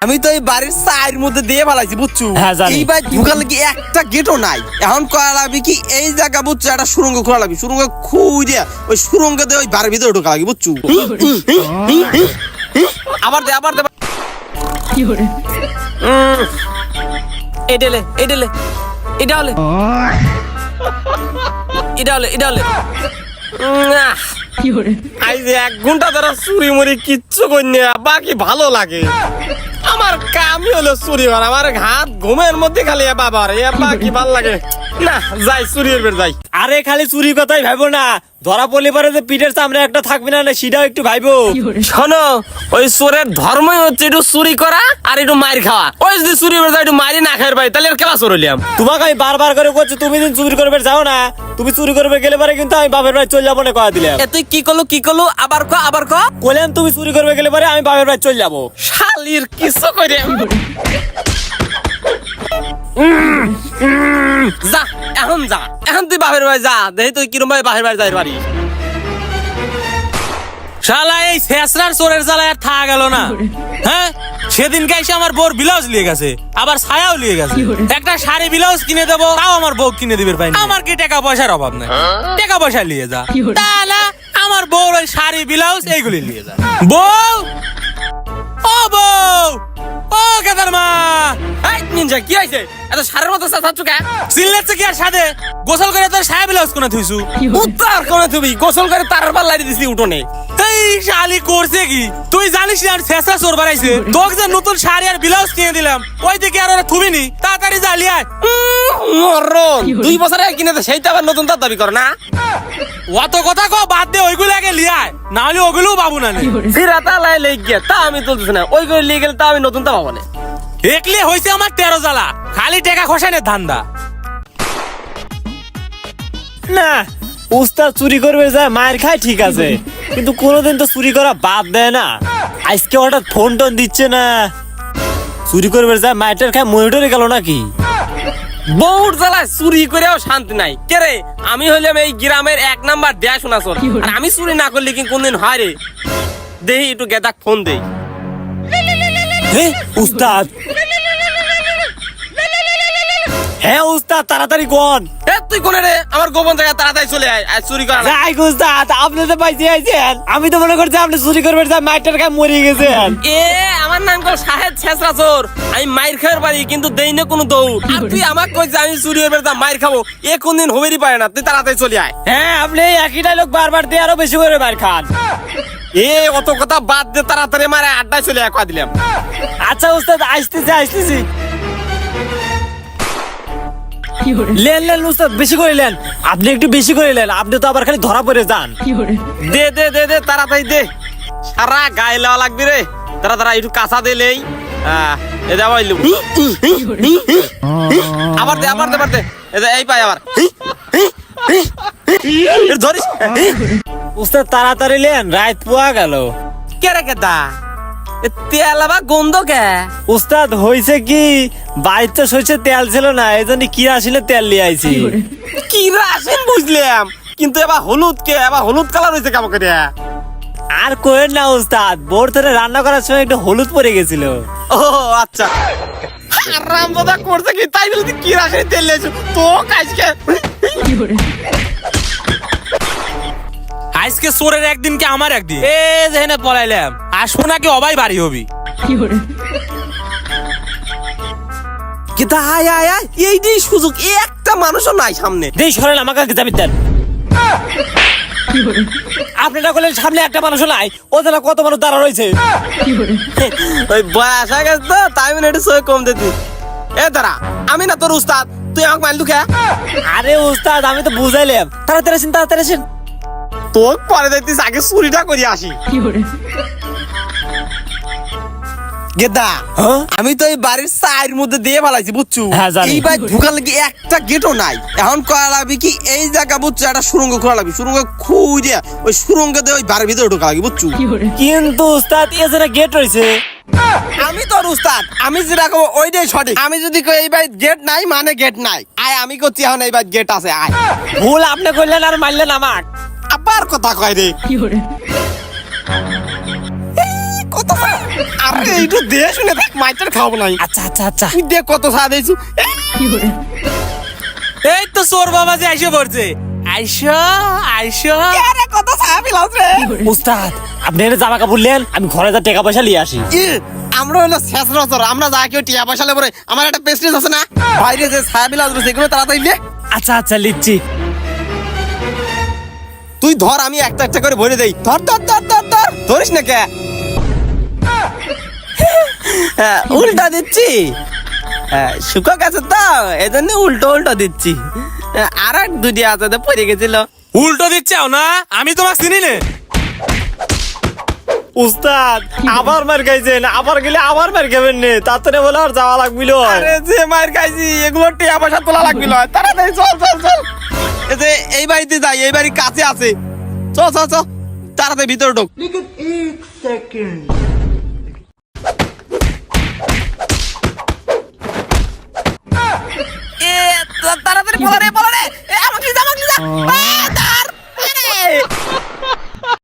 আমি তো এই বাড়ির সাইড মধ্যে দিয়ে ফেলাইছি বুঝছো। এই বাড়ি ঢুকার লাগি একটা গেটও নাই। এখন করা লাগবে কি এই জায়গা বুঝছো একটা সুরঙ্গ খোলা লাগবে, সুরঙ্গ খুঁজে ওই সুরঙ্গ দিয়ে ওই বাড়ির ভিতরে ঢোকা লাগবে বুঝছো। আবার দে আবার দে কি করে এডেলে এডেলে এটা হলে এটা হলে এটা হলে কি করে আজ 1 ঘন্টা ধরে চুরি মুড়ি কিচ্ছু করিনি, বাকি ভালো লাগে। আমার কামই হলো চুরি করা, আমার হাত ঘুমের মধ্যে খালি বাবার বাকি ভালো লাগে না। যাই চুরির বের যাই। আরে খালি চুরি কথাই ভাইবো না, ধরা পড়লে পরে যে পিঠের সামনে একটা থাকবে না সেটাও একটু ভাইবো। শোনো, ওই চোরের ধর্মই হচ্ছে একটু চুরি করা আর একটু মার খাওয়া। ওই যদি চুরি করে যাই একটু মারি না খাই ভাই, তাহলে কেলা চোর হইলাম। তোমাকে আমি বারবার করে করছি তুমি দিন চুরি করবে যাও না, তুমি চুরি করবে গেলে পরে কিন্তু আমি বাপের বাড়ি চলে যাবো না কয়া দিলাম। তুই কি করলো আবার ক আবার ক বললাম তুমি চুরি করবে গেলে পরে আমি বাপের বাড়ি চলে যাবো। শালির কিছু করে যা এখন যা, এখন তুই বাপের বাড়ি যা, দেখি তুই কিরম ভাই বাপের বাড়ি যাই পারি। শালা এই শেষরার চোরের জ্বালায় আর থাকা গেল না। হ্যাঁ, সেদিনকে এসে আমার বউর ব্লাউজ নিয়ে গেছে, আবার ছায়াও নিয়ে গেছে। একটা শাড়ি ব্লাউজ কিনে দেবো, তাও আমার বউ কিনে দিবে পাই। আমার কি টাকা পয়সার অভাব নাই, টাকা পয়সা নিয়ে যা। তা না, আমার বউর ওই শাড়ি ব্লাউজ এইগুলি নিয়ে যা। বউ ও বউ ও কেদার মা, এই নিনজা কি হইছে? এত সারের মতো চাচ্ছ কে? সিলেটে কি আর সাদে গোসল করে তোর ছায়া ব্লাউজ কোনে থুইছু? উত্তর কোন তুমি গোসল করে তার পাল্লাই দিছি উঠোনে। এই শালি করছে কি তুই জানিস না? শেষা চোর বাড়াইছে তোকে যে নতুন শাড়ি আর ব্লাউজ কিনে দিলাম, ওই দিকে আর ওরা থুবিনি, তাড়াতাড়ি জ্বালিয়ে আয়। মরণ 2 বছর আগে কিনে সেইটা আবার নতুন তার দাবি কর না। অত কথা কো বাদ দে, ওইগুলো আগে লিয়ে আয়, না হলে ওগুলোও পাবো না। সিরাতা লাই লেগ গিয়া তা আমি তুলতেছি না, ওইগুলো লিয়ে গেলে তা আমি নতুন তা পাবো না। একলে হইছে আমার 13 জ্বালা, খালি টাকা খসানের ধান্দা। না উস্তাদ চুরি করবে যায় মায়ের খায় ঠিক আছে, কিন্তু কোনোদিন তো চুরি করা বাদ দেয় না। আজকে হঠাৎ ফোন টোন দিচ্ছে না, চুরি করবে যায় মায়ের খায় মনিটরে গেল নাকি? বউর জ্বালায় চুরি করেও শান্তি নাই। কে রে, আমি হইলাম এই গ্রামের 1 নাম্বার দেয়া শোনা চোর, আর আমি চুরি না করলে কি কোনদিন হয় রে? দেহি একটু গেদাক ফোন দেই। উস্তাদ, হ্যাঁ উস্তাদ তাড়াতাড়ি কোন। তুই কোনে রে? আমার গোপন জায়গা তাড়াতাড়ি চলে আয়, আজ চুরি করা। যাই উস্তাদ, আপনি তো পাইছি আইছেন, আমি তো মনে করছি আপনি চুরি করবে যা মাইটার খায় মরে গেছেন। আমার নাম কল শাহেদ ছেসরা চোর, আমি মাইর খাওয়ার পারি কিন্তু দেই না কোনো দৌড়। আর তুই আমাকে কই যে আমি চুরি করবে তা মাইর খাবো, এ কোনদিন হবেরই পারে না। তুই তাড়াতাড়ি চলে আয়। হ্যাঁ, আপনি একই ডায়লগ বারবার দিয়ে আরো বেশি করে মার খান। অত কথা বাদ দে, তাড়াতাড়ি মারে আড্ডায় চলে আয়, কয়া দিলাম। আচ্ছা উস্তাদ, আসতেছি। লেন লেন উস্তাদ, বেশি করে লেন, আপনি একটু বেশি করে লেন, আপনি তো আবার খালি ধরা পড়ে যান। দে দে দে দে তাড়াতাড়ি দে, সারা গায়ে লওয়া লাগবে রে। তাড়াতাড়ি একটু কাঁচা দিলেই আবার দে আবার দে আবার দে, এই পাই আবার ধরিস। উস্তাদ তাড়াতাড়ি লেন, রাত পোয়া গেল। কে রে কেতা তেল আবার গন্ধ কে? উস্তাদ হয়েছে কি, বাড়িতে সরষের তেল ছিল না, এই জন্য কি আসলে তেল নিয়ে আইছি। কি রাসেন বুঝলাম, কিন্তু এবার হলুদ কে, এবার হলুদ কালার হয়েছে কেমন করে? আর কোয়েন না উস্তাদ, বোর ধরে রান্না করার সময় একটু হলুদ পড়ে গেছিল। ও আচ্ছা, রামদাদা করছে কি তাই বলতে কি রাসেন তেল নিয়েছো তো আজকে? আজকে চোরের একদিন কি আমার একদিন, এ যেখানে পলাইলাম আসবো নাকি অবাই বাড়ি হবি। কিন্তু আয় আয় আয়, এই যে সুযোগ, একটা মানুষও নাই সামনে। দেই সরেন আমাকে যাবি দেন। আপনারা বলেন সামনে একটা মানুষ নাই, ও যেন কত মানুষ দাঁড়া রয়েছে। ওই বয়স হয়ে গেছে তো তাই আমি একটু সই কম দিতি। এ দাঁড়া, আমি না তোর উস্তাদ, তুই আমাকে মাইল দুঃখে। আরে উস্তাদ আমি তো বুঝাইলাম, তাড়াতাড়ি আসেন তাড়াতাড়ি আসেন। তোর পরে দেখতিস আগে চুরিটা করি আসি। গেদা, আমি তো এই বাড়ির সাইড মধ্যে দিয়ে ফেলাইছি বুঝছো। এই বাড়ি ঢুকার লাগি একটা গেটও নাই। এখন করা লাগবে কি এই জায়গা বুঝছো একটা সুরঙ্গ খোলা লাগবে, সুরঙ্গ খুঁজে ওই সুরঙ্গ দিয়ে ওই বাড়ির ভিতরে ঢোকা লাগবে বুঝছো। কিন্তু উস্তাদ এ যেন গেট রয়েছে। আমি তোর উস্তাদ, আমি যেটা কব ওইটাই সঠিক। আমি যদি কই এই বাড়ির গেট নাই মানে গেট নাই, আয় আমি করছি এখন এই বাড়ির গেট আছে। আয়, ভুল আপনি করলেন আর মারলেন আমাক। আবার কথা কয় রে কত আরে একটু দে শুনে দেখ মাইটার খাবো নাই। আচ্ছা আচ্ছা আচ্ছা তুই দেখ কত চা দিয়েছি। এই তো চোর বাবা যে আইসে পড়ছে। আইসো আইসো। আরে কত চা বিলাস রে। উস্তাদ আপনি এনে জামা কাপড় নেন, আমি ঘরে যা টাকা পয়সা নিয়ে আসি। কি আমরা হলো শেষ রচর, আমরা যা কেউ টিয়া পয়সা লেবরে। আমার একটা পেস্টেজ আছে না বাইরে যে চা বিলাস রয়েছে এগুলো তাড়াতাড়ি নে। আচ্ছা আচ্ছা লিখছি। তুই ধর আমি একটা একটা করে ভরে দেই। ধর ধর ধর ধর ধর ধরিস না কে? হ্যাঁ, উল্টা দিচ্ছি। শুকা গেছে তো এই জন্য উল্টো উল্টো দিচ্ছি। আর এক দুটি আছে তো পড়ে গেছিল। উল্টো দিচ্ছাও না, আমি তোমাকে চিনি নে। উস্তাদ আবার মার খাইছেন, আবার গেলে আবার মার খাবেন নে, তাড়াতাড়ি বলে আর যাওয়া লাগবিল। আরে যে মার খাইছি এগুলো টিয়া পয়সা তোলা লাগবিল। তাড়াতাড়ি চল চল চল। এই যে এই বাড়িতে যাই, এই বাড়ির কাছে আছে। চল চল চল তাড়াতাড়ি ভিতরে ঢোক। তাড়াতাড়ি বলো রে বলো।